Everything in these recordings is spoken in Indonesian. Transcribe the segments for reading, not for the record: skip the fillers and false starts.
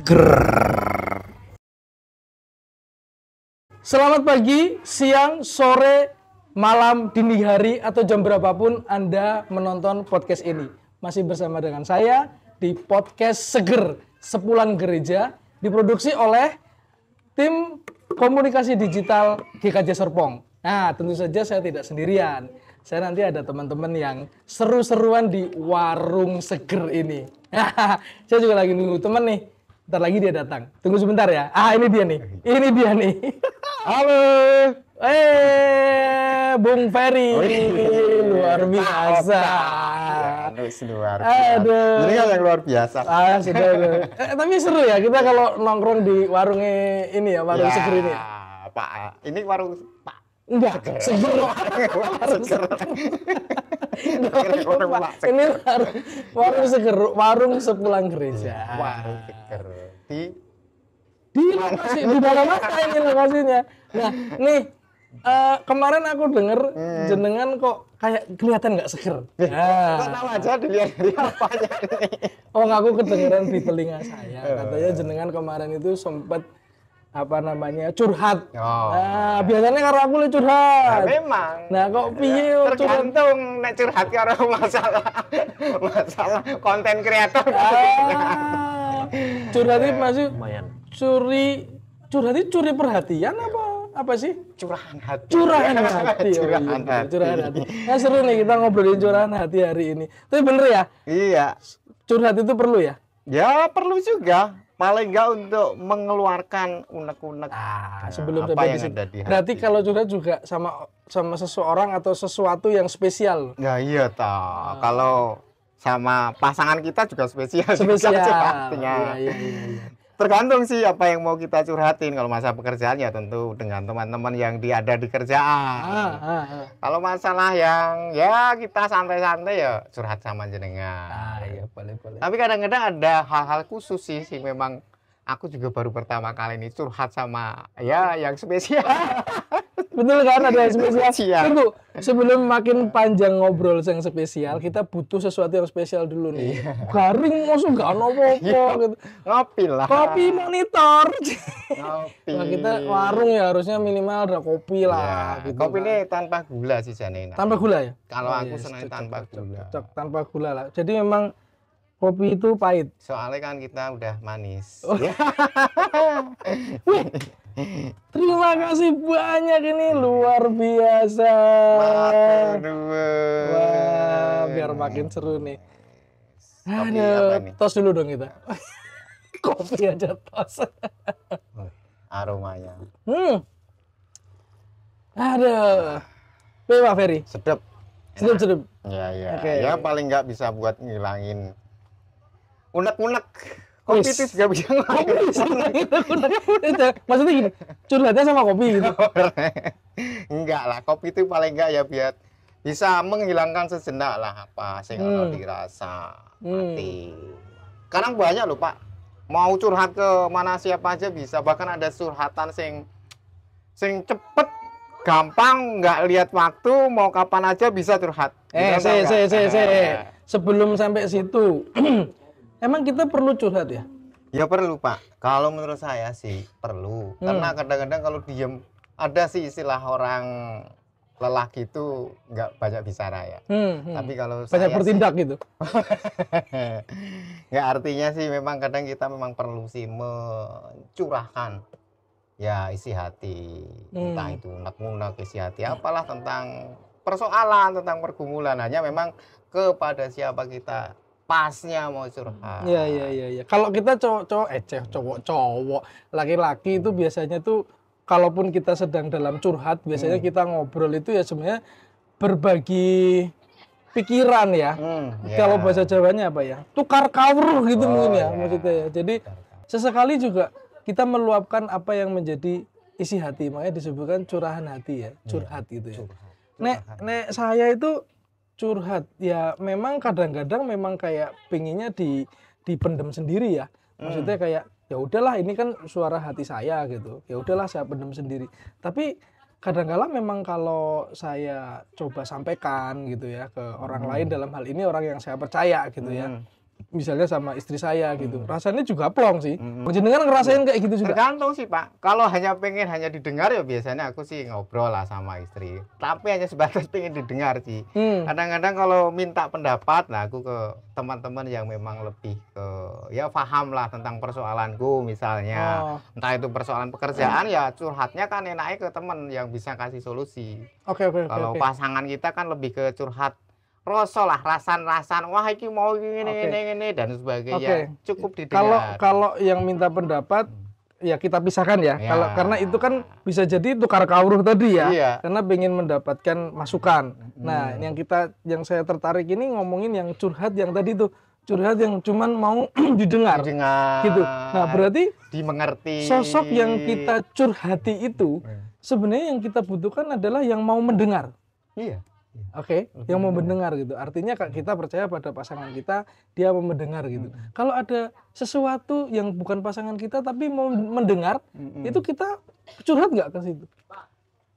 seger. Selamat pagi, siang, sore, malam, dini hari, atau jam berapapun Anda menonton podcast ini. Masih bersama dengan saya di podcast Seger, Sepulang Gereja, diproduksi oleh tim komunikasi digital GKJ Serpong. Nah, tentu saja saya tidak sendirian. Saya nanti ada teman-teman yang seru-seruan di warung seger ini. Saya juga lagi nunggu teman nih. Bentar lagi dia datang. Tunggu sebentar ya. Ini dia nih. Ini dia nih. Halo. Bung Ferry. Luar biasa. Luar biasa. Aduh. Ini kan yang luar biasa. Sudah. Tapi seru ya kita kalau nongkrong di warungnya ini ya, warung seger ini. Pak. Ini warung Pak. Enggak, seger. Warung seger. Ini warung seger, warung sepulang gereja. Warung seger. Di lokasi, di mana ini lokasinya. Nah, nih kemarin aku denger jenengan kok kayak kelihatan nggak seger. Kok tahu aja dilihat dari apanya nih. Oh, aku kedengeran di telinga saya. Katanya jenengan kemarin itu sempat curhat. Nah, biasanya karo aku le curhat. Nah, memang. Nah, kok piye tergantung nek curhat karo masalah konten kreator. Curhat itu masih curi perhatian apa sih? Curahan hati. Curahan hati. Nah, seru nih kita ngobrolin curahan hati hari ini. Tapi bener ya? Iya. Curhat itu perlu ya? Ya, perlu juga. Paling enggak untuk mengeluarkan unek-unek sebelum apa yang ada di hati. Berarti kalau curhat juga sama seseorang atau sesuatu yang spesial. Ya iya toh. Kalau sama pasangan kita juga spesial. Iya. Tergantung sih apa yang mau kita curhatin. Kalau masalah pekerjaan ya tentu dengan teman-teman yang ada di kerjaan. Kalau masalah yang ya kita santai-santai ya curhat sama jenengan. Iya, boleh. Tapi kadang-kadang ada hal-hal khusus sih memang aku juga baru pertama kali ini curhat sama ya yang spesial. Betul kan, ada yang spesial. Siap. Tunggu, sebelum makin panjang ngobrol yang spesial, kita butuh sesuatu yang spesial dulu nih. Garing masuk gak apa-apa gitu. Ngopi lah. Kopi monitor. Ngopi. Nah, kita warung ya harusnya minimal ada kopi lah. Ya, gitu kopi kan. ini tanpa gula sih Janina. Tanpa gula ya? Kalau aku senang tanpa gula. Cocok, tanpa gula lah. Jadi memang kopi itu pahit. Soalnya kan kita udah manis. Terima kasih banyak, ini luar biasa. Wah, biar makin seru nih. Aduh, tos dulu dong kita. Kopi aja tos. Aromanya. Aduh. Pak Ferry. Sedap. Ya. Okay. Ya paling nggak bisa buat ngilangin unek-unek. Kopi itu juga bisa ngilangin unek-unek. Maksudnya gini, curhatnya sama kopi gitu. Enggak lah, kopi itu paling enggak ya biar bisa menghilangkan sejenak lah apa sing ono dirasa hati. Sekarang banyak loh Pak, mau curhat ke mana siapa aja bisa, bahkan ada curhatan sing cepet, gampang, nggak lihat waktu, mau kapan aja bisa curhat. Sebelum sampai situ, emang kita perlu curhat ya? Ya perlu Pak, kalau menurut saya sih perlu, karena kadang-kadang kalau diem, ada sih istilah orang lelaki itu nggak banyak bicara ya. Tapi kalau banyak saya bertindak sih, gitu. nggak, artinya sih memang kadang kita memang perlu sih mencurahkan ya isi hati, entah itu unek-unek isi hati, apalah tentang persoalan, tentang pergumulan, hanya memang kepada siapa kita pasnya mau curhat. Iya. Kalau kita cowok, laki-laki itu biasanya tuh kalaupun kita sedang dalam curhat, biasanya kita ngobrol itu ya sebenarnya berbagi pikiran ya. Kalau bahasa Jawanya apa ya? Tukar kawruh gitu mungkin ya maksudnya ya. Jadi sesekali juga kita meluapkan apa yang menjadi isi hati, makanya disebutkan curahan hati ya, curhat gitu ya. Nek saya itu curhat ya memang kadang-kadang memang kayak pengennya dipendem sendiri ya. Maksudnya kayak ya udahlah ini kan suara hati saya gitu. Ya udahlah saya pendem sendiri. Tapi kadang-kala memang kalau saya coba sampaikan gitu ya ke orang lain, dalam hal ini orang yang saya percaya gitu ya. misalnya sama istri saya gitu, rasanya juga plong sih. Jenengan ngerasain kayak gitu juga? Tergantung sih Pak. Kalau hanya didengar ya biasanya aku sih ngobrol lah sama istri. Tapi hanya sebatas pengen didengar sih. Kadang-kadang kalau minta pendapat, nah aku ke teman-teman yang memang lebih ke ya paham lah tentang persoalanku misalnya. Entah itu persoalan pekerjaan ya curhatnya kan enaknya ke teman yang bisa kasih solusi. Oke. Kalau pasangan kita kan lebih ke curhat rasa lah, rasan-rasan, wah iki mau gini dan sebagainya. Cukup didengar. Kalau yang minta pendapat ya kita pisahkan ya. Karena itu kan bisa jadi tukar kawruh tadi ya. Iya. Karena pengen mendapatkan masukan. Nah, yang saya tertarik ini ngomongin yang curhat yang tadi tuh, curhat yang cuman mau didengar. Gitu. Nah, berarti dimengerti. Sosok yang kita curhati itu sebenarnya yang kita butuhkan adalah yang mau mendengar. Iya. Oke, yang mau mendengar gitu. Artinya kita percaya pada pasangan kita, dia mau mendengar gitu. Kalau ada sesuatu yang bukan pasangan kita tapi mau mendengar, itu kita curhat nggak ke situ?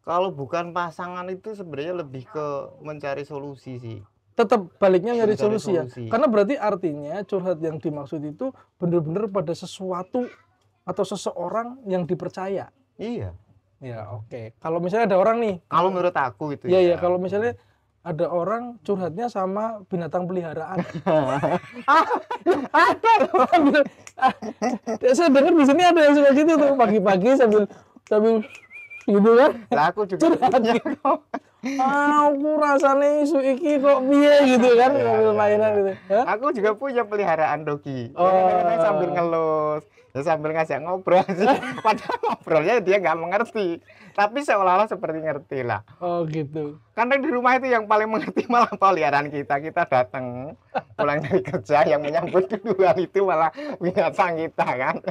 Kalau bukan pasangan itu sebenarnya lebih ke mencari solusi sih. Tetap baliknya nyari solusi ya. Karena berarti artinya curhat yang dimaksud itu benar-benar pada sesuatu atau seseorang yang dipercaya. Iya. Ya oke. Kalau misalnya ada orang nih. Kalau menurut aku itu ya. Kalau misalnya ada orang curhatnya sama binatang peliharaan. Saya dengar di sini ada yang suka gitu tuh pagi-pagi sambil gitu kan. Lah aku juga curhatnya. Aku rasanya isu iki kok piye gitu kan sambil mainan gitu. Aku juga punya peliharaan dogi. Sambil ngelus. Ya sambil ngajak ngobrol sih. Padahal ngobrolnya dia nggak mengerti. Tapi seolah-olah seperti ngerti lah. Oh gitu. Karena di rumah itu yang paling mengerti malah peliharaan kita. Kita datang pulang dari kerja yang menyambut kedua itu malah binatang kita kan.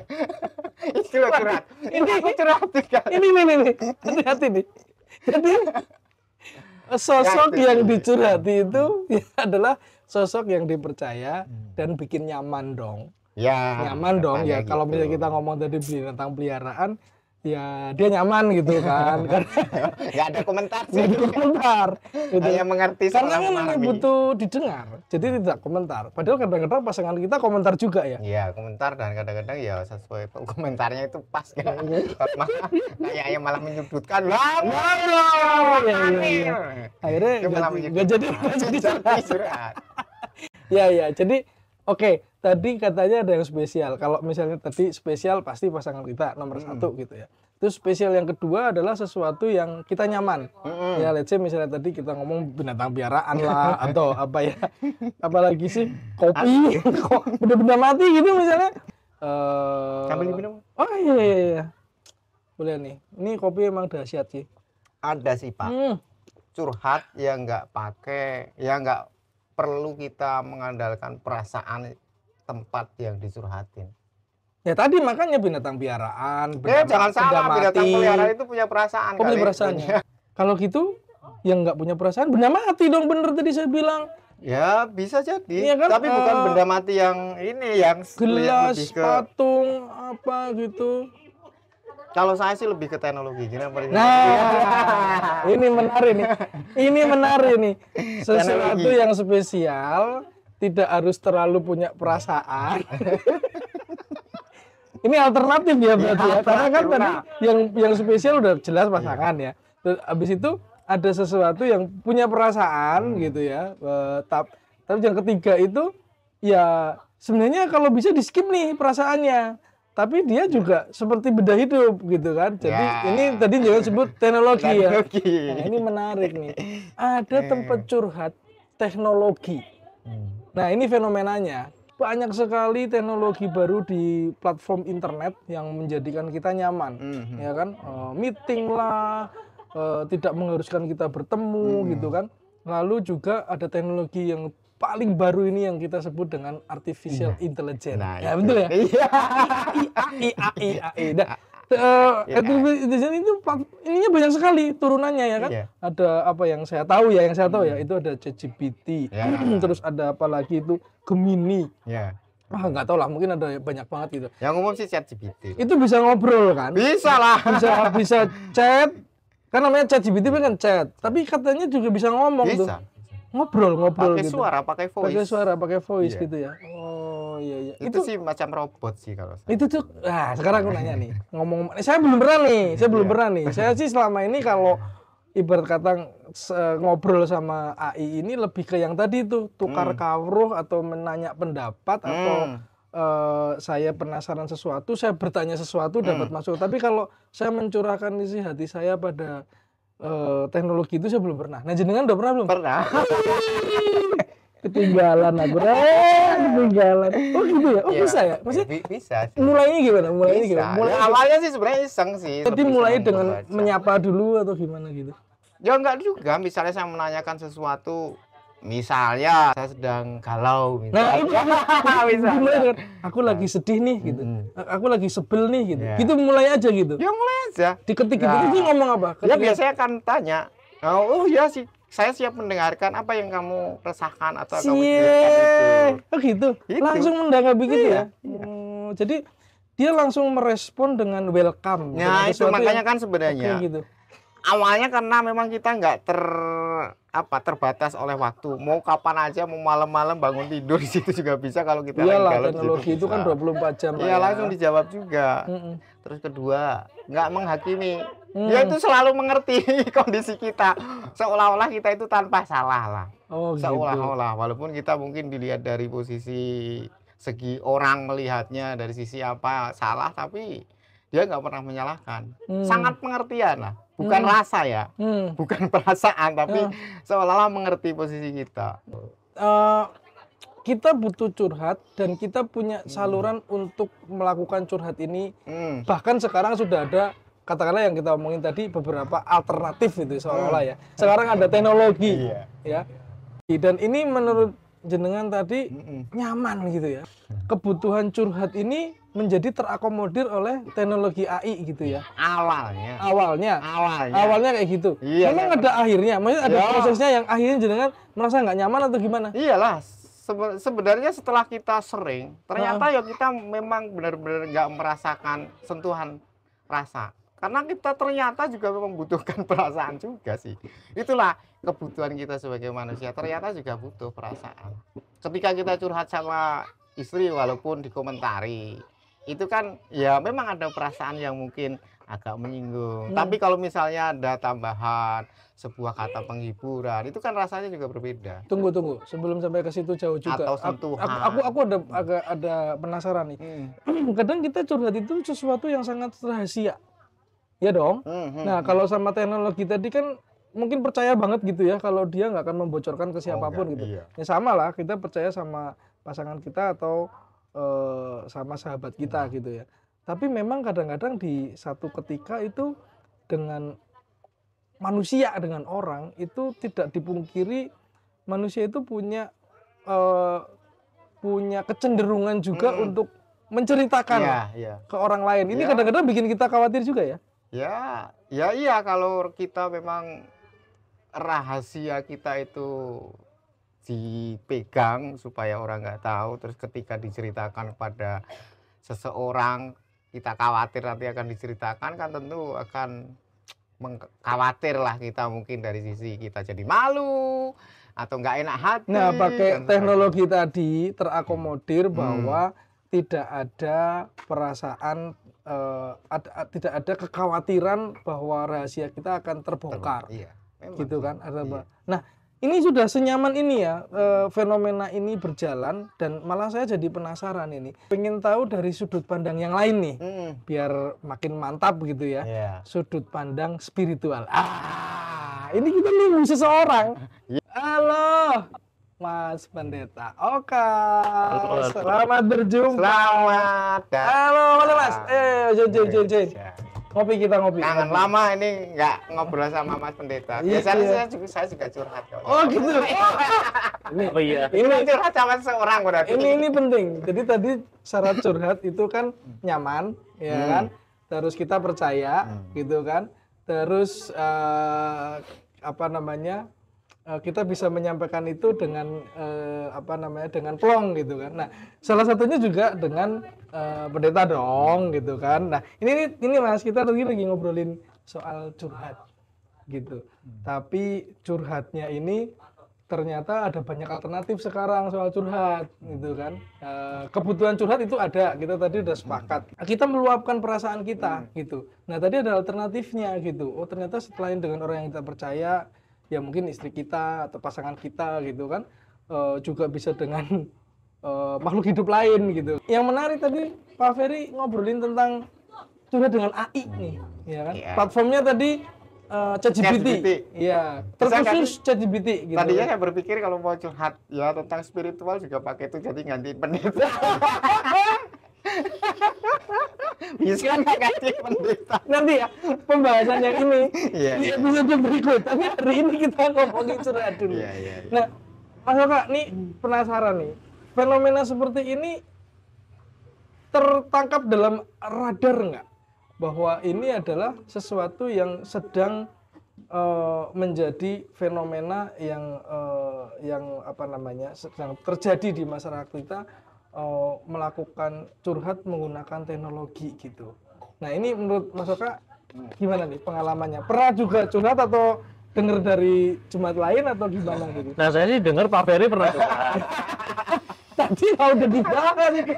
Itu curhat. Ini aku curhat juga. Ini. Hati-hati nih. Jadi sosok yang dicurhati itu ya adalah sosok yang dipercaya dan bikin nyaman dong. Ya, nyaman dong ya. Kalau misalnya kita ngomong tadi binatang peliharaan, ya dia nyaman gitu kan. Nggak ada komentar sih. Nggak ada komentar. Gitu. Hanya mengerti. Karena memang butuh didengar, jadi tidak komentar. Padahal kadang-kadang pasangan kita komentar juga ya. Iya, komentar dan kadang-kadang ya sesuai komentarnya itu pas kan. Kayaknya malah menyudutkan. Akhirnya nggak jadi curhat. Ya, jadi oke. Tadi katanya ada yang spesial. Kalau misalnya tadi spesial pasti pasangan kita nomor satu gitu ya. Terus spesial yang kedua adalah sesuatu yang kita nyaman. Ya let's say misalnya tadi kita ngomong binatang piaraan lah atau apa ya. Apalagi sih kopi. Benda-benda mati gitu misalnya. Sambil diminum. Oh iya. Boleh nih. Ini kopi emang dahsyat sih. Ada sih Pak. Curhat ya nggak pakai, ya nggak perlu kita mengandalkan perasaan tempat yang dicurhatin. Ya tadi makanya binatang piaraan. Jangan salah, binatang peliharaan itu punya perasaan. Punya perasaannya. Kalau gitu, yang nggak punya perasaan benda mati dong, bener tadi saya bilang. Ya bisa jadi. Ya kan? Tapi bukan benda mati yang ini, yang gelas, patung, apa gitu. Kalau saya sih lebih ke teknologi. Nah, ini menarik nih. Ini menarik nih. Sesuatu yang spesial. Tidak harus terlalu punya perasaan. Ini alternatif ya berarti ya. Karena kan tadi yang spesial udah jelas pasangan ya. Terus habis itu ada sesuatu yang punya perasaan gitu ya. Tapi yang ketiga itu ya sebenarnya kalau bisa di skip nih perasaannya. Tapi dia juga seperti benda hidup gitu kan. Jadi ini tadi jangan sebut teknologi ya. Nah, ini menarik nih. Ada tempat curhat teknologi. Nah ini fenomenanya, banyak sekali teknologi baru di platform internet yang menjadikan kita nyaman, ya kan, meeting lah, tidak mengharuskan kita bertemu gitu kan. Lalu juga ada teknologi yang paling baru ini yang kita sebut dengan artificial intelligence. Nah, ya betul ya. AI. Itu ininya banyak sekali turunannya ya kan. Ada apa yang saya tahu ya, itu ada ChatGPT. Terus ada apa lagi itu Gemini. Nggak tahu lah, mungkin ada banyak banget gitu. Yang umum sih ChatGPT. Itu bisa ngobrol kan? Bisa lah. Bisa chat. Kan namanya ChatGPT kan chat. Tapi katanya juga bisa ngomong tuh. Ngobrol pakai gitu. Pakai suara, pakai voice gitu ya. Oh. iya. Itu sih macam robot sih kalau saya. Itu tuh, sekarang aku nanya nih, ngomong, saya belum pernah nih, Saya sih selama ini kalau ibarat kata ngobrol sama AI ini lebih ke yang tadi tuh, tukar kawruh atau menanya pendapat atau saya penasaran sesuatu, saya bertanya sesuatu dapat masuk. Tapi kalau saya mencurahkan isi hati saya pada teknologi itu saya belum pernah. Nah, jenengan udah pernah belum? Pernah. Ketinggalan aku. Ketinggalan. Oh gitu ya? Oh Ya, bisa ya? Maksudnya bisa sih. mulainya gimana? Bisa. Ya, awalnya sih sebenarnya iseng sih. Jadi lebih mulai senang dengan membaca. menyapa dulu atau gimana gitu? Ya enggak juga, misalnya saya menanyakan sesuatu, misalnya saya sedang galau Nah, misalnya. itu mulai dengan aku lagi sedih nih gitu. Aku lagi sebel nih gitu. Ya. Gitu mulai aja gitu. Ya mulai aja. Diketik gitu. Nah. Itu ngomong apa? Ya Ketika- biasanya akan tanya, oh ya sih, saya siap mendengarkan apa yang kamu resahkan atau kamu pikirkan itu. Oh gitu. Gitu. Langsung menanggapi gitu Iya, ya. Jadi dia langsung merespon dengan welcome. Nah, dengan itu sesuatu makanya yang kan sebenarnya. oke gitu. Awalnya karena memang kita nggak terbatas oleh waktu. Mau kapan aja, mau malam-malam bangun tidur di situ juga bisa kalau kita lagi Iyalah, galau di situ teknologi itu kan bisa. 24 jam lah Iya, ya. langsung dijawab juga. Mm-mm. Terus kedua, nggak menghakimi. Dia itu selalu mengerti kondisi kita. Seolah-olah kita itu tanpa salah lah. Oh gitu. Seolah-olah, walaupun kita mungkin dilihat dari posisi segi orang melihatnya dari sisi apa salah, tapi dia nggak pernah menyalahkan. Sangat pengertian lah. Bukan rasa ya, bukan perasaan, tapi seolah-olah mengerti posisi kita. Kita butuh curhat dan kita punya saluran untuk melakukan curhat ini. Bahkan sekarang sudah ada, katakanlah yang kita omongin tadi, beberapa alternatif itu seolah-olah ya. Sekarang ada teknologi, ya. Dan ini menurut jenengan tadi nyaman gitu ya. Kebutuhan curhat ini menjadi terakomodir oleh teknologi AI gitu ya. Awalnya Awalnya kayak gitu. Iya, Memang ada akhirnya, maksudnya ada Ya. prosesnya yang akhirnya jenengan merasa nggak nyaman atau gimana? iyalah. Sebenarnya setelah kita sering, ternyata ya kita memang benar-benar nggak merasakan sentuhan rasa. Karena kita ternyata juga membutuhkan perasaan juga sih. Itulah kebutuhan kita sebagai manusia, ternyata juga butuh perasaan. Ketika kita curhat sama istri walaupun dikomentari, itu kan ya memang ada perasaan yang mungkin agak menyinggung. Tapi kalau misalnya ada tambahan sebuah kata penghiburan, itu kan rasanya juga berbeda. Tunggu. Sebelum sampai ke situ jauh juga. Atau sentuhan. Aku ada penasaran nih. Kadang kita curhat itu sesuatu yang sangat rahasia. Ya dong. Nah, kalau sama teknologi tadi kan mungkin percaya banget gitu ya kalau dia nggak akan membocorkan ke siapapun enggak, gitu. iya. Ya sama lah, kita percaya sama pasangan kita atau sama sahabat kita gitu ya. Tapi memang kadang-kadang di satu ketika itu dengan manusia, dengan orang itu tidak dipungkiri manusia itu punya kecenderungan juga untuk menceritakan ke orang lain. Ini kadang-kadang bikin kita khawatir juga ya. Iya kalau kita memang rahasia kita itu dipegang supaya orang nggak tahu, terus ketika diceritakan pada seseorang kita khawatir nanti akan diceritakan, kan tentu akan khawatir lah kita, mungkin dari sisi kita jadi malu atau nggak enak hati. Nah, pakai teknologi tadi terakomodir bahwa tidak ada perasaan, tidak ada kekhawatiran bahwa rahasia kita akan terbongkar. Iya, memang Gitu sih. kan? Nah, ini sudah senyaman ini ya, fenomena ini berjalan, dan malah saya jadi penasaran ini. Pengen tahu dari sudut pandang yang lain nih, biar makin mantap gitu ya. Iya. Sudut pandang spiritual. Ini kita nunggu seseorang. Halo, Mas Pendeta Oka. Selamat berjumpa. Selamat datang. Halo, mana Mas? Jen. Ngopi. Kangen lama ini nggak ngobrol sama Mas Pendeta. Iya, Biasanya iya. saya juga curhat kok. Oh gitu. Ini curhat sama seorang berarti. Ini penting. Jadi tadi syarat curhat itu kan nyaman, ya kan? Terus kita percaya, gitu kan? Terus kita bisa menyampaikan itu dengan dengan plong gitu kan. Nah, salah satunya juga dengan pendeta dong gitu kan. Nah, ini Mas, kita lagi ngobrolin soal curhat gitu. Tapi curhatnya ini ternyata ada banyak alternatif sekarang soal curhat gitu kan. Kebutuhan curhat itu ada, kita tadi udah sepakat. Kita meluapkan perasaan kita gitu. Nah tadi ada alternatifnya gitu. Oh ternyata selain dengan orang yang kita percaya, ya mungkin istri kita atau pasangan kita gitu kan, juga bisa dengan makhluk hidup lain gitu. Yang menarik tadi Pak Ferry ngobrolin tentang curhat dengan AI nih, ya kan? Platformnya tadi ChatGPT, iya, terkhusus ChatGPT gitu. Tadinya saya berpikir kalau mau curhat ya tentang spiritual juga pakai itu, jadi ganti pendeta. Bisa nggak ganti pendeta? Nanti ya pembahasan yang ini di Iya. episode berikut. Tapi hari ini kita ngomongin curhat dulu. Iya. Nah, Mas Oka, nih penasaran nih, fenomena seperti ini tertangkap dalam radar nggak? Bahwa ini adalah sesuatu yang sedang menjadi fenomena yang apa namanya sedang terjadi di masyarakat kita, melakukan curhat menggunakan teknologi gitu. Nah ini menurut Mas Oka gimana nih pengalamannya? Pernah juga curhat atau dengar dari jemaat lain atau gimana gitu? Nah saya sih dengar Pak Ferry pernah curhat. Tadi udah dibahas itu.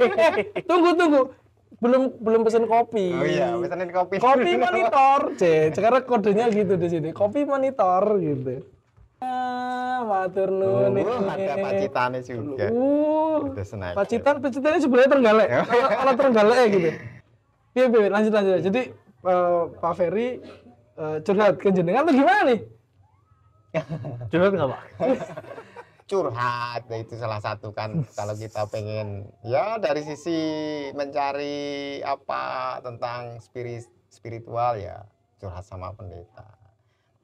Tunggu. Belum pesen kopi. Oh iya, pesanin kopi. Kopi monitor, sekarang kodenya gitu di sini. Kopi monitor gitu. Matur nuwun Ada Pacitane juga. Udah senang. Pacitannya sebenarnya Trenggalek. Kalau Trenggalek gitu. Iya, lanjut. Jadi Pak Ferry curhat ke jenengan atau gimana nih? Curhat nggak Pak? Curhat itu salah satu kan kalau kita pengen ya dari sisi mencari apa tentang spiritual ya curhat sama pendeta.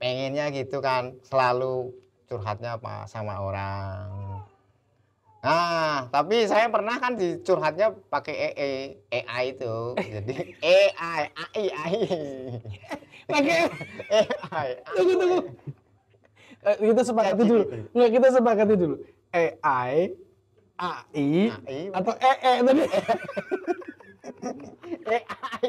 Pengennya gitu kan selalu curhatnya apa sama orang. Nah, tapi saya pernah kan dicurhatnya pakai AI itu. Jadi AI. Pakai AI. tunggu. Kita sepakati dulu. Nggak, kita sepakati dulu. AI atau tadi. AI.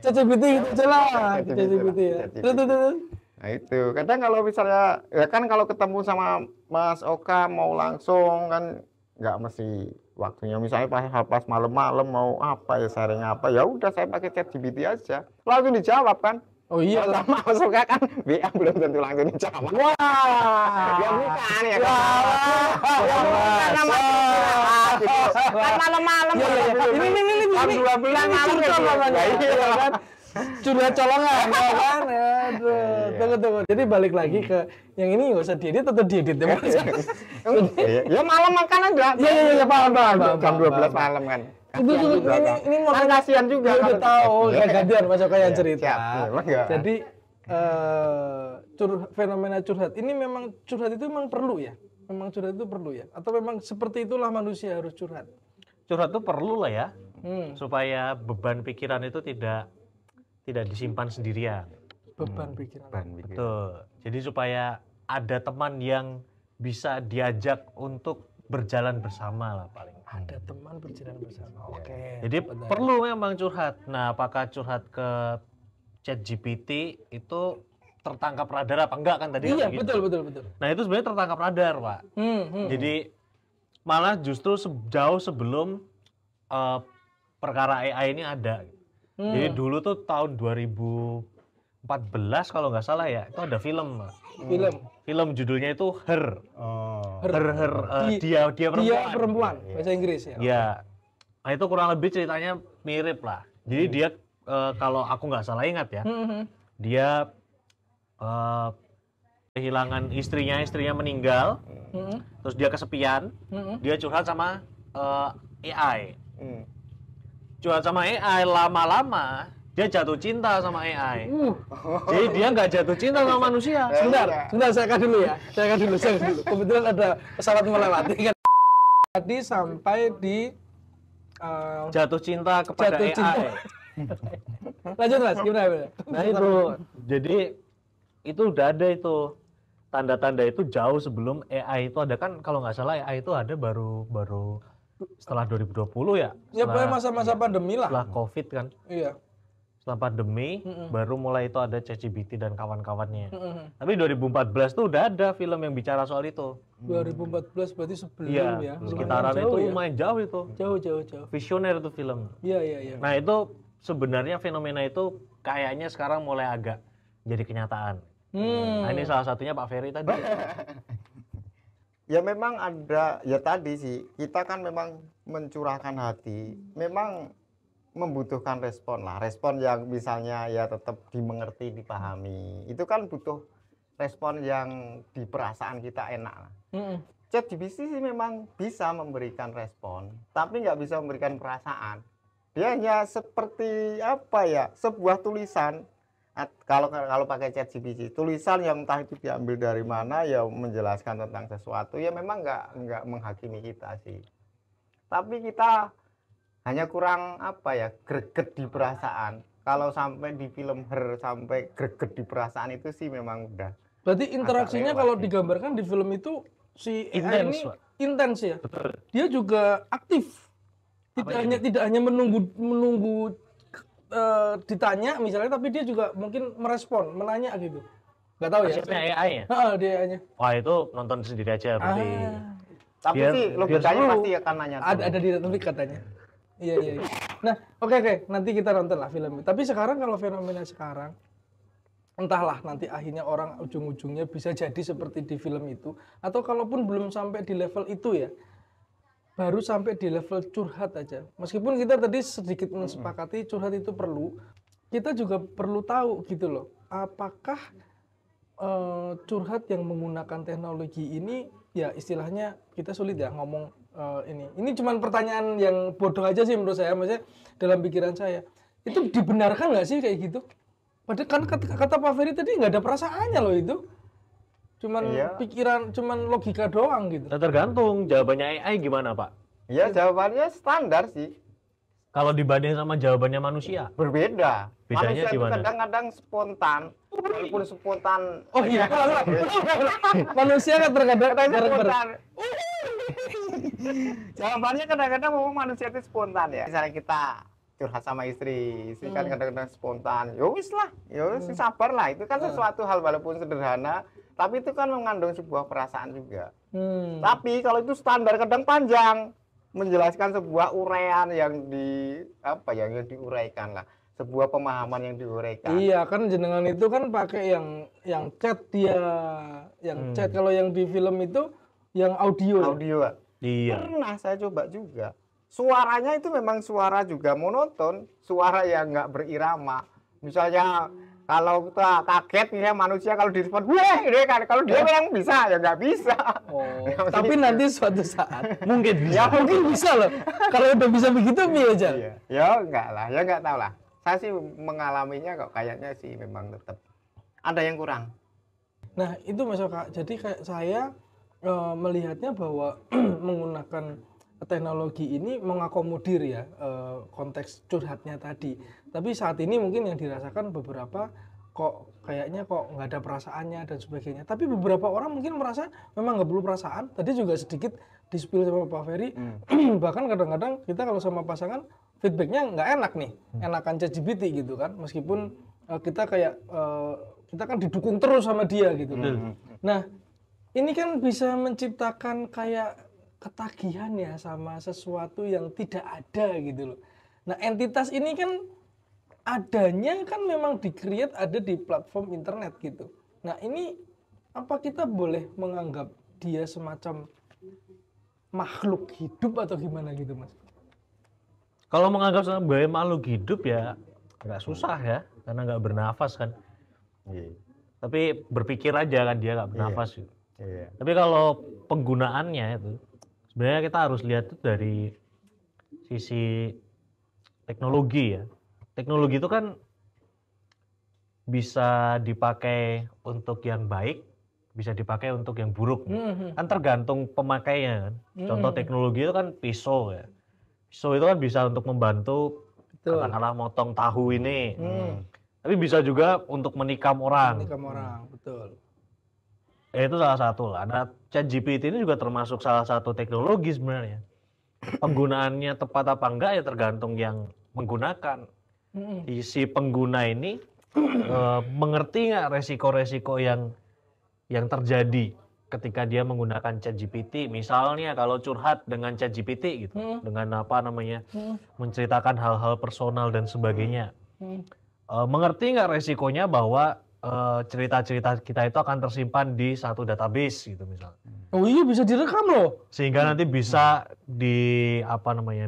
ChatGPT gitu aja lah. ChatGPT ya. Terus. Nah itu, kadang kalau misalnya, ya kan kalau ketemu sama Mas Oka mau langsung kan nggak mesti waktunya. Misalnya pas malam-malam mau apa ya, sharing apa, ya udah saya pakai ChatGPT aja, langsung dijawab kan. Oh iya, sama Mas Oka kan WA belum tentu langsung dijawab. Wah, Ya bukan ya kan. Kan malam-malam. Ini Jam 12 malam ya kan. Curhat colongan ya kan. Aduh, tunggu. Jadi balik lagi ke yang ini nggak usah diedit atau diedit ya Mas? Ya malam makan aja. Iya, paham. Jam 12 malam kan. Ini mau kasihan juga. Ya udah tahu, gantian Mas Oka yang cerita. Siap. Jadi fenomena curhat ini memang curhat itu memang perlu ya? Memang curhat itu perlu ya? Atau memang seperti itulah manusia harus curhat? Curhat itu perlu lah ya, supaya beban pikiran itu tidak disimpan sendirian. Beban pikiran. Betul. Jadi supaya ada teman yang bisa diajak untuk berjalan bersama lah paling. Ada teman berjalan bersama. Oke. Jadi perlu memang curhat. Nah, apakah curhat ke ChatGPT itu tertangkap radar apa enggak kan tadi? Iya, gitu. betul. Nah, itu sebenarnya tertangkap radar, Pak. Jadi malah justru jauh sebelum perkara AI ini ada. Jadi dulu tuh tahun 2014 kalau nggak salah ya, itu ada film. Film judulnya itu Her. Dia perempuan. Bahasa Inggris ya. Ya. Nah, itu kurang lebih ceritanya mirip lah. Jadi dia kalau aku nggak salah ingat ya, dia kehilangan istrinya meninggal, terus dia kesepian, dia curhat sama AI. Curhat sama AI, lama-lama dia jatuh cinta sama AI. Jadi dia nggak jatuh cinta sama manusia. Sebentar, saya kan dulu ya. Kebetulan ada pesawat melewati kan. Tadi sampai di jatuh cinta kepada AI. Lanjut Mas, gimana? Nah itu, jadi itu udah ada itu tanda-tanda itu jauh sebelum AI itu ada kan, kalau nggak salah AI itu ada baru setelah 2020 ya. Ya pokoknya masa-masa pandemi lah. Setelah COVID kan. Iya. setelah pandemi baru mulai itu ada ChatGPT dan kawan-kawannya. Tapi 2014 tuh udah ada film yang bicara soal itu. 2014 berarti sebelum Iya, ya. sekitaran Lumayan itu jauh ya. lumayan jauh itu. Jauh. Visioner itu film. Iya. Nah itu sebenarnya fenomena itu kayaknya sekarang mulai agak jadi kenyataan. Nah ini salah satunya Pak Ferry tadi. Ya memang ada, ya tadi sih, kita kan memang mencurahkan hati, memang membutuhkan respon lah, respon yang misalnya ya tetap dimengerti, dipahami, itu kan butuh respon yang di perasaan kita enak lah. ChatGPT sih memang bisa memberikan respon, tapi nggak bisa memberikan perasaan. Dia hanya seperti apa ya, sebuah tulisan. Kalau pakai ChatGPT, tulisan yang entah itu diambil dari mana ya menjelaskan tentang sesuatu ya memang nggak menghakimi kita sih. Tapi kita hanya kurang apa ya, greget di perasaan. Kalau sampai di film Her sampai greget di perasaan itu sih memang udah. Berarti interaksinya kalau digambarkan di film itu si AI ini intens ya. Betul. Dia juga aktif. Tidak hanya menunggu ditanya misalnya, tapi dia juga mungkin merespon, menanya gitu. Nggak tahu ya. Maksudnya AI ya? Dia AI-nya. Wah itu nonton sendiri aja berarti. Tapi sih logikanya pasti akan nanya. Ada di Netflix katanya. Iya. Nah, oke. Nanti kita nonton lah film. Tapi sekarang kalau fenomena sekarang, entahlah nanti akhirnya orang ujung-ujungnya bisa jadi seperti di film itu, atau kalaupun belum sampai di level itu ya, baru sampai di level curhat aja. Meskipun kita tadi sedikit mensepakati curhat itu perlu, kita juga perlu tahu gitu loh, apakah curhat yang menggunakan teknologi ini, ya istilahnya kita sulit ya ngomong ini cuman pertanyaan yang bodoh aja sih menurut saya, maksudnya dalam pikiran saya itu dibenarkan nggak sih kayak gitu? Padahal kan kata Pak Ferry tadi nggak ada perasaannya loh itu, cuman pikiran, cuman logika doang gitu. Nah, tergantung jawabannya AI gimana Pak? Ya jawabannya standar sih. Kalau dibanding sama jawabannya manusia? Berbeda. Bedanya Manusia itu gimana? kadang-kadang spontan, walaupun spontan. Oh iya, manusia kan terkadang spontan. Jawabannya kadang-kadang memang manusia itu spontan ya. Misalnya kita curhat sama istri kan kadang-kadang spontan. Ya wis lah, sabar lah. Itu kan sesuatu hal walaupun sederhana, tapi itu kan mengandung sebuah perasaan juga. Tapi kalau itu standar kadang panjang, menjelaskan sebuah uraian yang diuraikan lah, sebuah pemahaman yang diuraikan. Iya kan jenengan itu kan pakai yang chat dia, chat. Kalau yang di film itu yang audio. Iya. Pernah saya coba juga. Suaranya itu memang suara juga monoton, suara yang nggak berirama. Misalnya kalau kita kaget ya manusia kalau direspon, weh, kan. Kalau dia memang bisa ya nggak bisa. Tapi nanti suatu saat mungkin bisa. Ya mungkin bisa loh. Kalau udah bisa begitu aja. Iya. Ya enggak lah, ya nggak tahu lah. Saya sih mengalaminya kok kayaknya sih memang tetap ada yang kurang. Nah itu Mas Oka, jadi kayak saya melihatnya bahwa menggunakan teknologi ini mengakomodir ya konteks curhatnya tadi. Tapi saat ini mungkin yang dirasakan beberapa kok kayaknya kok nggak ada perasaannya dan sebagainya. Tapi beberapa orang mungkin merasa memang nggak perlu perasaan. Tadi juga sedikit di-spill sama Pak Ferry. Bahkan kadang-kadang kita kalau sama pasangan feedbacknya nggak enak nih, enakan ChatGPT gitu kan. Meskipun kita kayak kita kan didukung terus sama dia gitu. Nah ini kan bisa menciptakan kayak ketagihan ya sama sesuatu yang tidak ada gitu loh. Nah entitas ini kan adanya kan memang di-create ada di platform internet gitu. Nah ini apa kita boleh menganggap dia semacam makhluk hidup atau gimana gitu Mas? Kalau menganggap sebagai makhluk hidup ya nggak susah ya, karena nggak bernafas kan. Tapi berpikir aja kan dia nggak bernafas gitu. Tapi kalau penggunaannya itu sebenarnya kita harus lihat itu dari sisi teknologi ya. Teknologi itu kan bisa dipakai untuk yang baik, bisa dipakai untuk yang buruk. Kan tergantung pemakainya kan. Contoh teknologi itu kan pisau ya. Pisau itu kan bisa untuk membantu katakanlah motong tahu ini. Tapi bisa juga untuk menikam orang. Menikam orang, betul. Itu salah satu lah. Nah, ChatGPT ini juga termasuk salah satu teknologi sebenarnya. Penggunaannya tepat apa enggak ya tergantung yang menggunakan. si pengguna ini mengerti nggak resiko-resiko yang terjadi ketika dia menggunakan ChatGPT. Misalnya kalau curhat dengan ChatGPT gitu, dengan apa namanya, menceritakan hal-hal personal dan sebagainya. Mengerti nggak resikonya bahwa cerita-cerita kita itu akan tersimpan di satu database gitu misalnya. Oh iya, bisa direkam loh. Sehingga nanti bisa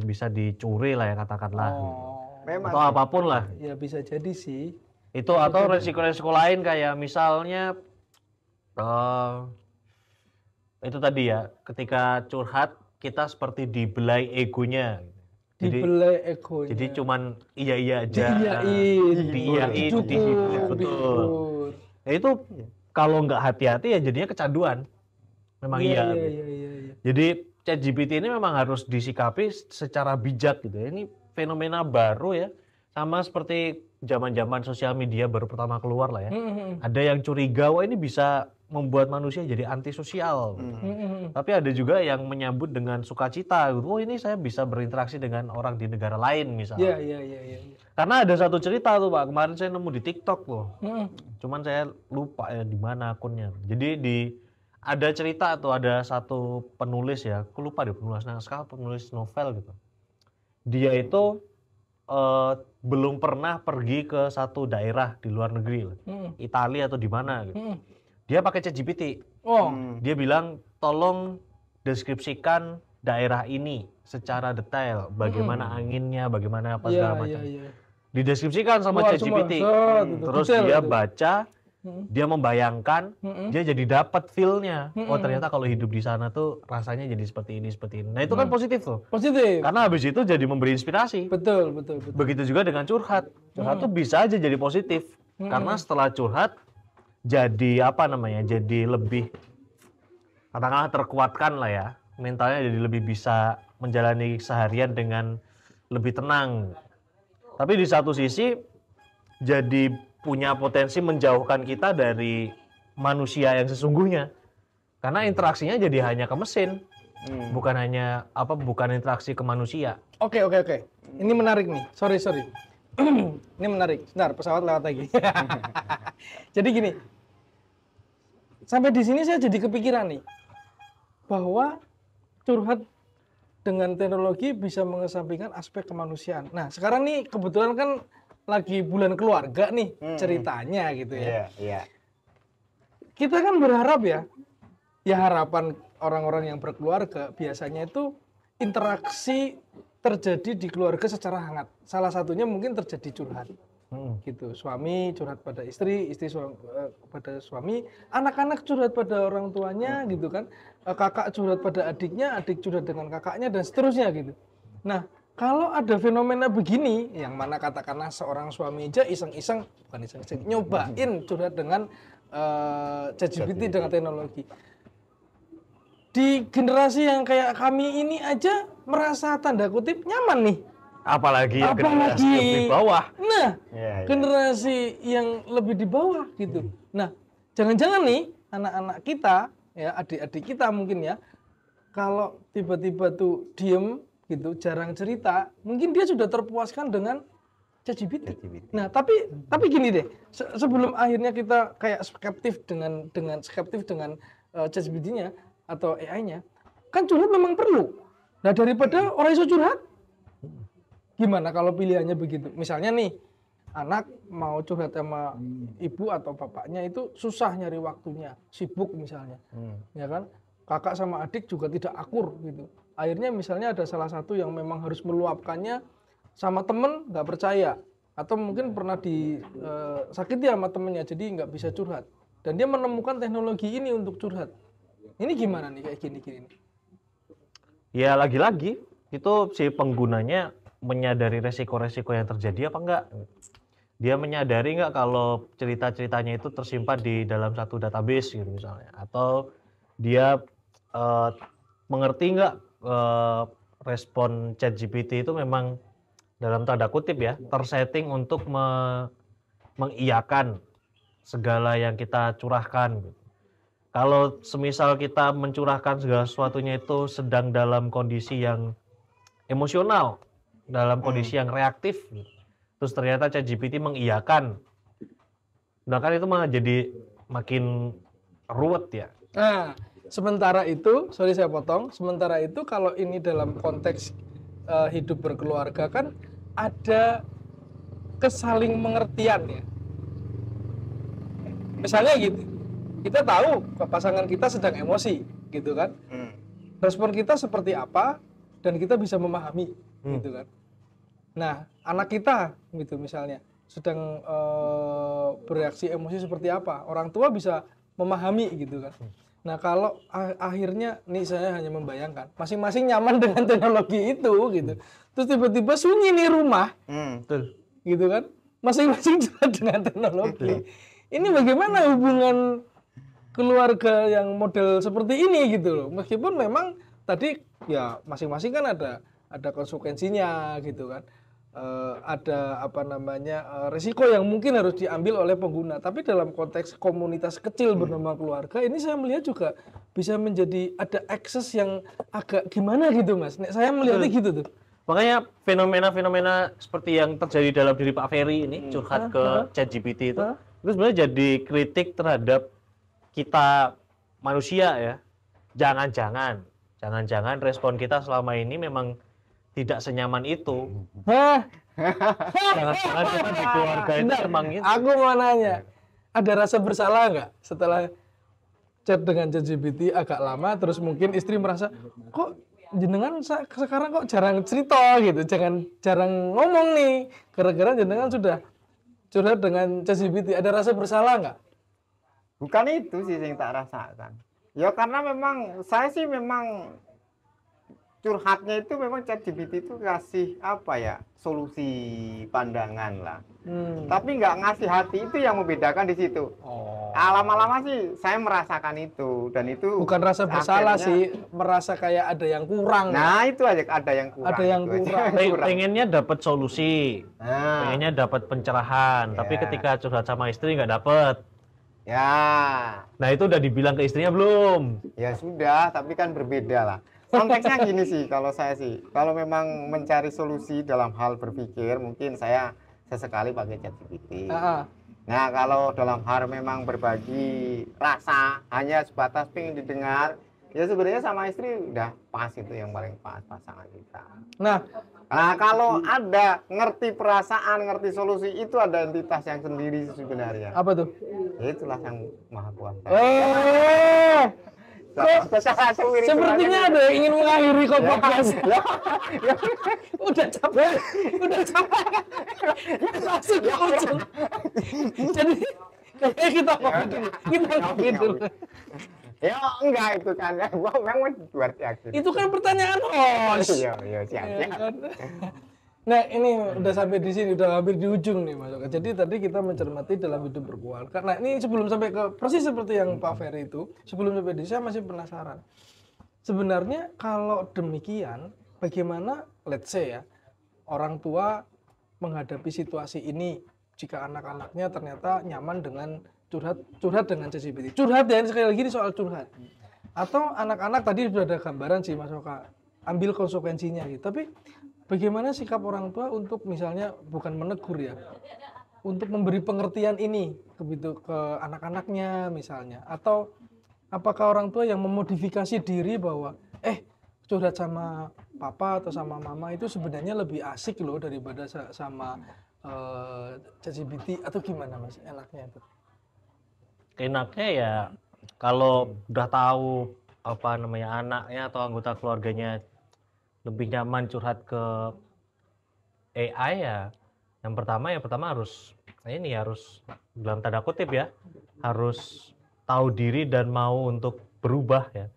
bisa dicuri lah ya katakanlah. Gitu. Memang Atau apapun lah. Ya bisa jadi sih. Itu atau resiko-resiko lain kayak misalnya itu tadi ya, ketika curhat kita seperti dibelai egonya. Dibelai egonya. Jadi cuman iya aja. Diiyain. Betul. Ya itu kalau nggak hati-hati ya jadinya kecanduan. Memang iya. Jadi ChatGPT ini memang harus disikapi secara bijak gitu ya. Ini fenomena baru ya. Sama seperti zaman-zaman sosial media baru pertama keluar lah ya. Ada yang curiga, wah ini bisa membuat manusia jadi antisosial. Tapi ada juga yang menyambut dengan sukacita. Oh ini saya bisa berinteraksi dengan orang di negara lain misalnya. Iya. Karena ada satu cerita tuh Pak, kemarin saya nemu di TikTok loh. Cuman saya lupa ya di mana akunnya. Jadi ada cerita tuh, ada satu penulis ya, aku lupa deh penulis naskah, penulis novel gitu. Dia itu belum pernah pergi ke satu daerah di luar negeri, Italia atau di mana gitu. Dia pakai ChatGPT. Dia bilang, tolong deskripsikan daerah ini secara detail, bagaimana anginnya, bagaimana apa segala macam. Dideskripsikan sama ChatGPT. Terus dia baca, dia membayangkan, dia jadi dapat feel-nya. Oh ternyata kalau hidup di sana tuh rasanya jadi seperti ini. Nah itu kan positif tuh. Positif. Karena habis itu jadi memberi inspirasi. Betul. Begitu juga dengan curhat. Curhat tuh bisa aja jadi positif. Karena setelah curhat, jadi jadi lebih katakanlah terkuatkan lah ya. Mentalnya jadi lebih bisa menjalani seharian dengan lebih tenang. Tapi di satu sisi jadi punya potensi menjauhkan kita dari manusia yang sesungguhnya. Karena interaksinya jadi hanya ke mesin. Bukan interaksi ke manusia. Oke. Ini menarik nih. Sorry. Ini menarik. Sebentar, pesawat lewat lagi. Jadi gini. Sampai di sini saya jadi kepikiran nih. Bahwa curhat dengan teknologi bisa mengesampingkan aspek kemanusiaan. Nah, sekarang nih kebetulan kan lagi bulan keluarga nih ceritanya gitu ya. Iya. Kita kan berharap ya harapan orang-orang yang berkeluarga biasanya itu interaksi terjadi di keluarga secara hangat. Salah satunya mungkin terjadi curhat. Gitu. Suami curhat pada istri pada suami, anak-anak curhat pada orang tuanya gitu kan. Kakak curhat pada adiknya, adik curhat dengan kakaknya dan seterusnya gitu. Nah, kalau ada fenomena begini, yang mana katakanlah seorang suami aja bukan iseng-iseng, nyobain curhat dengan ChatGPT dengan teknologi. Di generasi yang kayak kami ini aja merasa tanda kutip nyaman nih. Apalagi generasi lebih bawah. Nah, generasi yang lebih di bawah gitu. Nah, jangan-jangan nih anak-anak kita, ya adik-adik kita mungkin ya, kalau tiba-tiba tuh diem gitu, jarang cerita, mungkin dia sudah terpuaskan dengan ChatGPT. Nah, tapi gini deh, sebelum akhirnya kita kayak skeptif dengan ChatGPT-nya atau AI-nya, kan curhat memang perlu. Nah, daripada orang iso curhat, gimana kalau pilihannya begitu? Misalnya nih, anak mau curhat sama ibu atau bapaknya itu susah nyari waktunya, sibuk misalnya, ya kan? Kakak sama adik juga tidak akur gitu. Akhirnya misalnya ada salah satu yang memang harus meluapkannya sama temen nggak percaya atau mungkin pernah disakiti sama temennya jadi nggak bisa curhat dan dia menemukan teknologi ini untuk curhat. Ini gimana nih kayak gini-gini? Ya lagi-lagi itu si penggunanya menyadari resiko-resiko yang terjadi apa enggak? Dia menyadari enggak kalau cerita-ceritanya itu tersimpan di dalam satu database gitu misalnya, atau dia mengerti enggak respon ChatGPT itu memang dalam tanda kutip ya tersetting untuk mengiyakan segala yang kita curahkan. Kalau semisal kita mencurahkan segala sesuatunya itu sedang dalam kondisi yang emosional, dalam kondisi yang reaktif, terus ternyata ChatGPT mengiyakan. Nah kan itu malah jadi makin ruwet ya. Nah, sementara itu, sorry saya potong, sementara itu kalau ini dalam konteks hidup berkeluarga kan ada kesaling mengertian ya. Misalnya gitu, kita tahu pasangan kita sedang emosi, gitu kan. Respon kita seperti apa, dan kita bisa memahami, gitu kan. Nah, anak kita, gitu misalnya, sedang bereaksi emosi seperti apa, orang tua bisa memahami, gitu kan. Nah, kalau akhirnya, nih saya hanya membayangkan, masing-masing nyaman dengan teknologi itu, gitu. Terus tiba-tiba sunyi nih rumah, gitu kan. Masing-masing dengan teknologi. Ini bagaimana hubungan keluarga yang model seperti ini gitu loh. Meskipun memang tadi ya masing-masing kan ada konsekuensinya gitu kan. Ada apa namanya risiko yang mungkin harus diambil oleh pengguna. Tapi dalam konteks komunitas kecil bernama keluarga ini saya melihat juga bisa menjadi ada akses yang agak gimana gitu Mas. Saya melihatnya gitu tuh. Makanya fenomena-fenomena seperti yang terjadi dalam diri Pak Ferry ini curhat ke ChatGPT itu sebenarnya jadi kritik terhadap kita manusia ya. Jangan-jangan respon kita selama ini memang tidak senyaman itu. Jangan-jangan kita di keluarga itu memang itu. Aku mau nanya, ada rasa bersalah nggak setelah chat dengan ChatGPT agak lama, terus mungkin istri merasa kok jenengan sekarang kok jarang cerita gitu, jarang ngomong nih, gara-gara jenengan sudah curhat dengan ChatGPT. Ada rasa bersalah nggak? Bukan itu sih yang tak rasakan. Ya karena memang saya sih memang curhatnya itu memang ChatGPT itu kasih apa ya solusi pandangan lah. Tapi nggak ngasih hati, itu yang membedakan di situ. Lama-lama sih saya merasakan itu, dan itu bukan rasa bersalah sih, merasa kayak ada yang kurang. Nah itu aja, ada yang kurang. Ada yang kurang. Pengennya dapat solusi, pengennya dapat pencerahan, tapi ketika curhat sama istri nggak dapet. Ya. Nah itu udah dibilang ke istrinya belum? Ya sudah, tapi kan berbeda lah. Konteksnya gini sih, kalau saya sih, kalau memang mencari solusi dalam hal berpikir, mungkin saya sesekali pakai ChatGPT. Nah, kalau dalam hal memang berbagi rasa, hanya sebatas pengen didengar, ya sebenarnya sama istri udah pas, itu yang paling pas pasangan kita. Nah, kalau ada ngerti perasaan, ngerti solusi, itu ada entitas yang sendiri sebenarnya. Apa tuh? Ya itulah yang Maha Kuasa. Sepertinya ada yang ingin mengakhiri podcast. Udah capek. Langsung ke ujung. Jadi kayaknya kita ngopi dulu. Ya enggak itu kan. Gua memang buat yakin. Itu kan pertanyaan host. Iya, siap. Nah ini udah sampai di sini, udah hampir di ujung nih Mas Oka. Jadi tadi kita mencermati dalam hidup berkeluarga. Nah ini sebelum sampai ke persis seperti yang Pak Ferry itu, sebelum sampai di sini saya masih penasaran. Sebenarnya kalau demikian, bagaimana let's say ya, orang tua menghadapi situasi ini jika anak-anaknya ternyata nyaman dengan curhat dengan ChatGPT. Curhat ya, sekali lagi ini soal curhat. Atau anak-anak tadi sudah ada gambaran sih Mas Oka, ambil konsekuensinya gitu. Tapi bagaimana sikap orang tua untuk misalnya bukan menegur ya, untuk memberi pengertian ini ke anak-anaknya misalnya, atau apakah orang tua yang memodifikasi diri bahwa curhat sama papa atau sama mama itu sebenarnya lebih asik loh daripada sama ChatGPT, atau gimana Mas enaknya itu? Enaknya ya kalau udah tahu apa namanya anaknya atau anggota keluarganya lebih nyaman curhat ke AI ya, yang pertama harus dalam tanda kutip ya, harus tahu diri dan mau untuk berubah ya.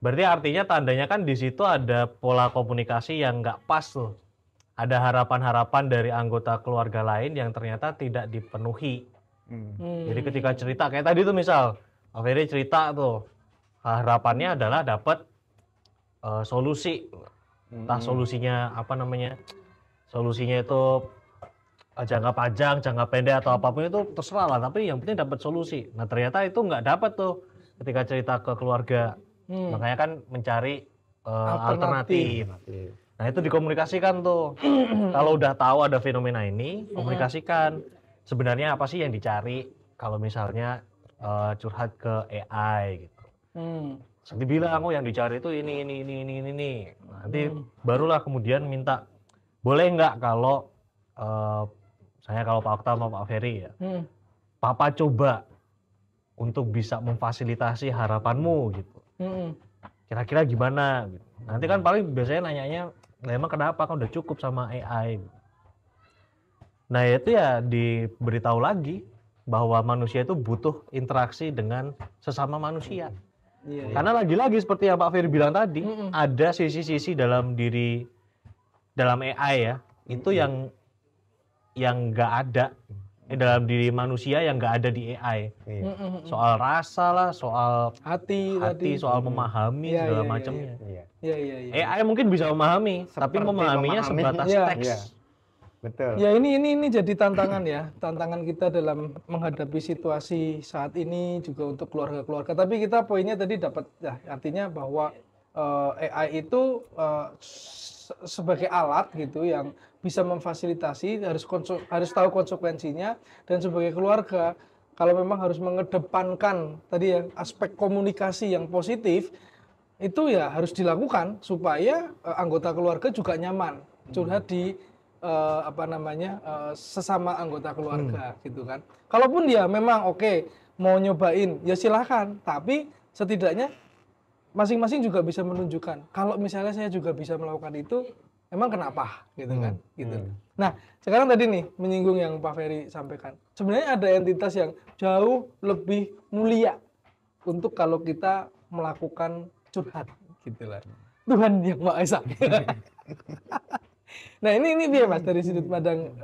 Berarti artinya tandanya kan di situ ada pola komunikasi yang nggak pas tuh. Ada harapan-harapan dari anggota keluarga lain yang ternyata tidak dipenuhi. Jadi ketika cerita kayak tadi tuh misal, Pak Ferry cerita tuh, harapannya adalah dapat solusi. Entah solusinya apa namanya, solusinya itu jangka panjang, jangka pendek atau apapun itu terserah lah, tapi yang penting dapat solusi. Nah ternyata itu nggak dapat tuh ketika cerita ke keluarga. Makanya kan mencari alternatif. Nah itu dikomunikasikan tuh. Kalau udah tahu ada fenomena ini, komunikasikan. Sebenarnya apa sih yang dicari kalau misalnya curhat ke AI gitu. Nanti bilang, oh yang dicari itu ini. Nanti barulah kemudian minta, boleh nggak kalau saya kalau Pak Okta sama Pak Ferry ya, Papa coba untuk bisa memfasilitasi harapanmu gitu. Kira-kira gimana? Gitu. Nanti kan paling biasanya nanyanya, nah, emang kenapa kan udah cukup sama AI? Nah itu ya diberitahu lagi bahwa manusia itu butuh interaksi dengan sesama manusia. Karena lagi-lagi seperti yang Pak Ferry bilang tadi, ada sisi-sisi dalam AI ya, itu yang nggak ada dalam diri manusia yang nggak ada di AI. Soal rasa lah, soal hati, soal memahami segala macamnya. AI mungkin bisa memahami, tapi Seperti memahaminya sebatas memahami. teks. Iya. Betul. Ya ini jadi tantangan ya, tantangan kita dalam menghadapi situasi saat ini juga untuk keluarga-keluarga. Tapi kita poinnya tadi dapat ya, artinya bahwa AI itu sebagai alat gitu yang bisa memfasilitasi, harus tahu konsekuensinya, dan sebagai keluarga kalau memang harus mengedepankan tadi ya aspek komunikasi yang positif itu ya harus dilakukan supaya anggota keluarga juga nyaman curhat di sesama anggota keluarga gitu kan. Kalaupun dia memang oke, mau nyobain ya silahkan, tapi setidaknya masing-masing juga bisa menunjukkan kalau misalnya saya juga bisa melakukan itu, emang kenapa gitu kan gitu. Nah sekarang tadi nih menyinggung yang Pak Ferry sampaikan, sebenarnya ada entitas yang jauh lebih mulia untuk kalau kita melakukan curhat gitulah, Tuhan Yang Maha Esa. Nah ini dia Mas, dari sudut pandang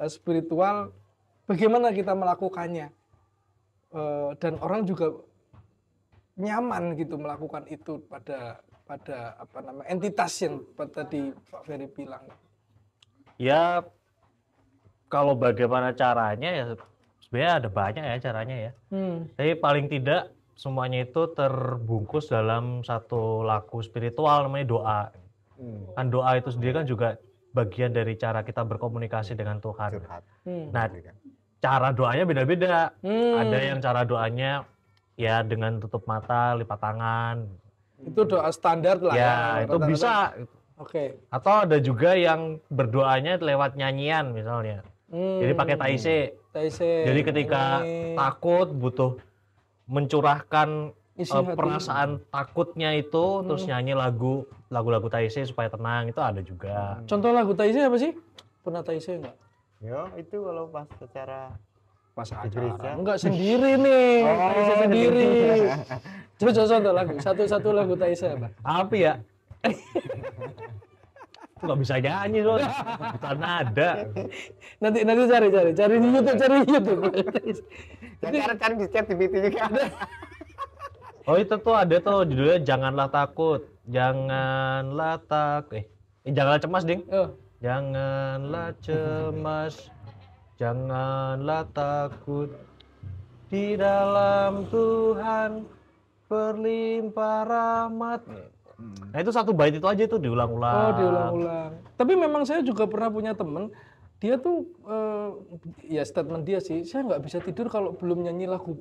spiritual, bagaimana kita melakukannya dan orang juga nyaman gitu melakukan itu pada entitas yang tadi Pak Ferry bilang. Ya kalau bagaimana caranya ya sebenarnya ada banyak ya caranya ya. Tapi paling tidak semuanya itu terbungkus dalam satu laku spiritual namanya doa. Kan doa itu sendiri kan juga bagian dari cara kita berkomunikasi dengan Tuhan. Nah, cara doanya beda-beda. Ada yang cara doanya ya dengan tutup mata, lipat tangan. Itu doa standar lah ya. Itu bisa. Oke. Atau ada juga yang berdoanya lewat nyanyian misalnya. Jadi pakai taise. Jadi ketika takut butuh mencurahkan perasaan takutnya itu, terus nyanyi lagu-lagu taise supaya tenang, itu ada juga. Contoh lagu taise apa sih? Pernah taise enggak? Ya itu kalau pas acara acara. Enggak sendiri nih. Taise sendiri. Coba contoh lagu. Satu lagu taise apa? Apa ya? Nggak bisa nyanyi loh. Bukan nada. Nanti cari di YouTube. Cari di chat GPT juga. Oh itu tuh ada tuh judulnya Janganlah Takut. Janganlah cemas, Ding. Janganlah cemas. Janganlah takut. Di dalam Tuhan berlimpah rahmat. Nah itu satu bait itu aja tuh diulang-ulang. Oh diulang-ulang. Tapi memang saya juga pernah punya temen, dia tuh ya statement dia sih, saya nggak bisa tidur kalau belum nyanyi lagu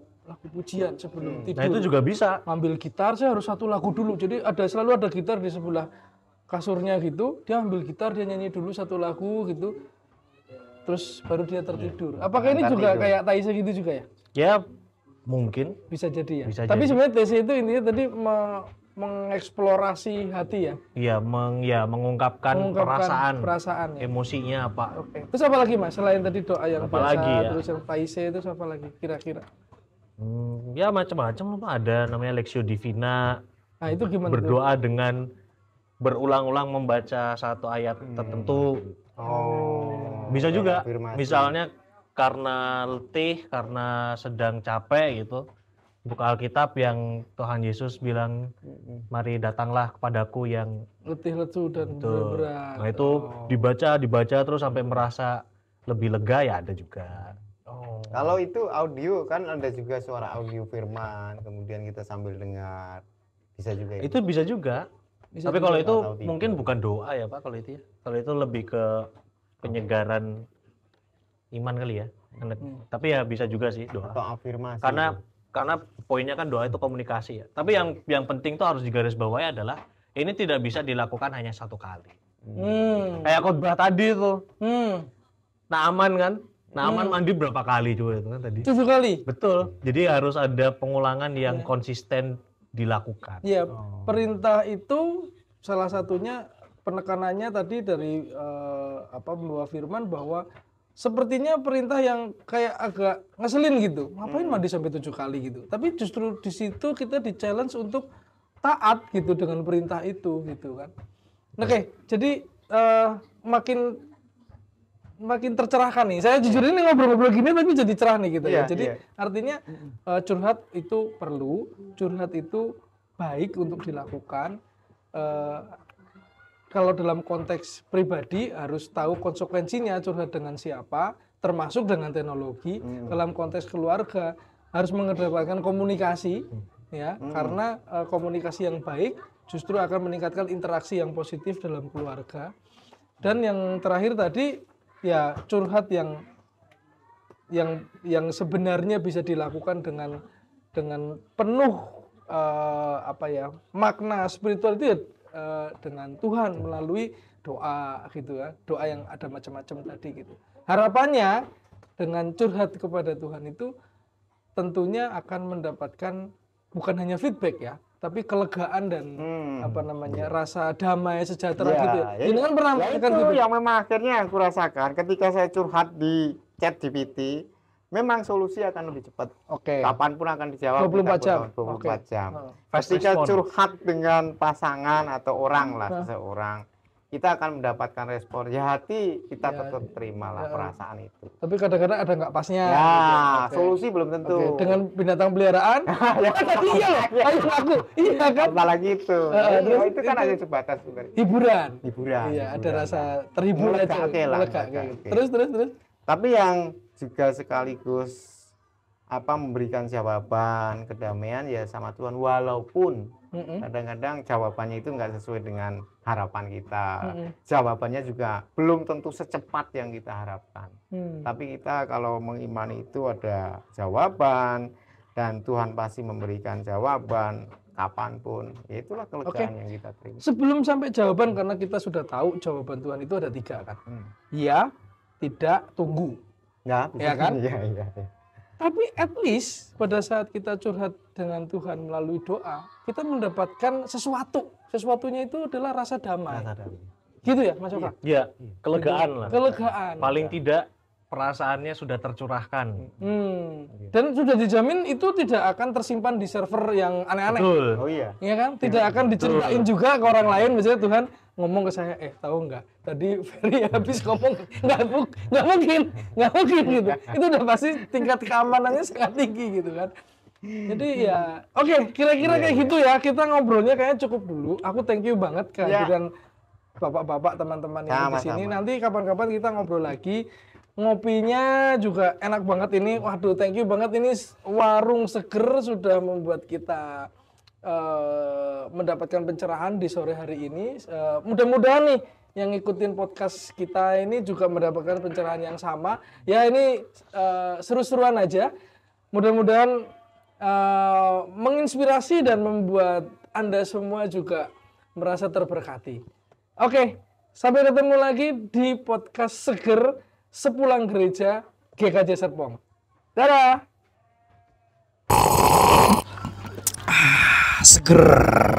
pujian sebelum tidur. Nah itu juga bisa. Ngambil gitar, saya harus satu lagu dulu. Jadi selalu ada gitar di sebelah kasurnya gitu. Dia ambil gitar, dia nyanyi dulu satu lagu gitu. Terus baru dia tertidur. Apakah ini juga kayak taise gitu juga ya? Ya mungkin. Bisa jadi ya. Bisa Tapi jadi. sebenarnya taise itu intinya tadi mengeksplorasi hati ya. Iya, mengungkapkan perasaan ya. Emosinya apa. Oke. Terus apa lagi Mas? Selain tadi doa yang apa biasa, lagi ya? terus yang taise itu apa lagi kira-kira? Ya macam-macam lah, ada namanya Lectio Divina. Nah, itu gimana berdoa tuh? Dengan berulang-ulang membaca satu ayat tertentu. Bisa juga. Misalnya karena letih, karena sedang capek gitu. Buka Alkitab yang Tuhan Yesus bilang, mari datanglah kepadaku yang letih, lesu, dan berat. Nah itu dibaca terus sampai merasa lebih lega, ya ada juga. Kalau itu audio kan ada juga suara audio firman, kemudian kita sambil dengar, bisa juga. Itu bisa juga. Bisa Tapi kalau juga. itu Atau tidur. mungkin bukan doa ya Pak kalau itu ya. Kalau itu lebih ke penyegaran iman kali ya. Tapi ya bisa juga sih doa. atau afirmasi. Karena poinnya kan doa itu komunikasi ya. Tapi yang penting tuh harus digarisbawahi adalah ini tidak bisa dilakukan hanya satu kali. Kayak khotbah tadi tuh. Naaman kan? Naaman mandi berapa kali coba itu kan tadi? 7 kali. Betul. Jadi harus ada pengulangan yang konsisten dilakukan. Iya, perintah itu salah satunya penekanannya tadi dari pembawa firman bahwa sepertinya perintah yang kayak agak ngeselin gitu. Ngapain mandi sampai 7 kali gitu. Tapi justru di situ kita di-challenge untuk taat gitu dengan perintah itu gitu kan. Oke, jadi makin tercerahkan nih. Saya jujur ini ngobrol-ngobrol gini tapi jadi cerah nih gitu ya. Jadi artinya curhat itu perlu, curhat itu baik untuk dilakukan. Kalau dalam konteks pribadi harus tahu konsekuensinya curhat dengan siapa, termasuk dengan teknologi. Dalam konteks keluarga harus mengedepankan komunikasi, ya, karena komunikasi yang baik justru akan meningkatkan interaksi yang positif dalam keluarga. Dan yang terakhir tadi ya curhat yang sebenarnya bisa dilakukan dengan penuh makna spiritual itu ya dengan Tuhan melalui doa gitu ya, doa yang ada macam-macam tadi gitu. Harapannya dengan curhat kepada Tuhan itu tentunya akan mendapatkan bukan hanya feedback ya, tapi kelegaan dan rasa damai sejahtera gitu ya. Ini kan pernah itu gitu. yang memang akhirnya aku rasakan ketika saya curhat di ChatGPT, memang solusi akan lebih cepat. Oke. Kapanpun akan dijawab 24 jam. 24 jam. Fast Ketika respon. curhat dengan pasangan atau orang lah, seseorang, kita akan mendapatkan respon. Ya hati kita tetap terimalah perasaan itu. Tapi kadang-kadang ada nggak pasnya. Ya, Oke. solusi belum tentu. Oke, dengan binatang peliharaan, tadi iya loh, ayo aku, iya kan? Apalagi itu. Terus Itu kan itu hanya sebatas sebenarnya. hiburan. Hiburan. Iya, ada hiburan. rasa terhibur aja, Melegake lah, melega kayak melegake. gitu. Terus. Tapi yang juga sekaligus memberikan jawaban kedamaian ya sama Tuhan, walaupun kadang-kadang jawabannya itu nggak sesuai dengan harapan kita. Jawabannya juga belum tentu secepat yang kita harapkan. Tapi kita kalau mengimani itu ada jawaban dan Tuhan pasti memberikan jawaban kapanpun. Ya itulah kelegaan yang kita terima. Sebelum sampai jawaban, karena kita sudah tahu jawaban Tuhan itu ada 3 kan. Iya, tidak, tunggu. Ya, Ya kan? Iya. Tapi at least pada saat kita curhat dengan Tuhan melalui doa, kita mendapatkan sesuatu. Sesuatunya itu adalah rasa damai. Gitu ya, Mas Oka? Ya, kelegaan lah. Kelegaan. Paling tidak perasaannya sudah tercurahkan. Dan sudah dijamin itu tidak akan tersimpan di server yang aneh-aneh. Betul. Oh iya. Iya kan? Tidak akan diceritain juga ke orang lain. Misalnya Tuhan ngomong ke saya, tahu nggak? Tadi Ferry habis ngomong, nggak mungkin gitu. Itu udah pasti tingkat keamanannya sangat tinggi gitu kan. Jadi ya, oke, kira-kira kayak gitu ya. Kita ngobrolnya kayaknya cukup dulu. Aku thank you banget kehadiran bapak-bapak, teman-teman yang di sini. Nanti kapan-kapan kita ngobrol lagi. Ngopinya juga enak banget ini. Waduh, thank you banget ini warung seger sudah membuat kita mendapatkan pencerahan di sore hari ini. Mudah-mudahan nih yang ngikutin podcast kita ini juga mendapatkan pencerahan yang sama. Ya ini seru-seruan aja. Mudah-mudahan menginspirasi dan membuat Anda semua juga merasa terberkati. Oke, sampai ketemu lagi di podcast Seger Sepulang Gereja GKJ Serpong. Dadah! Seger.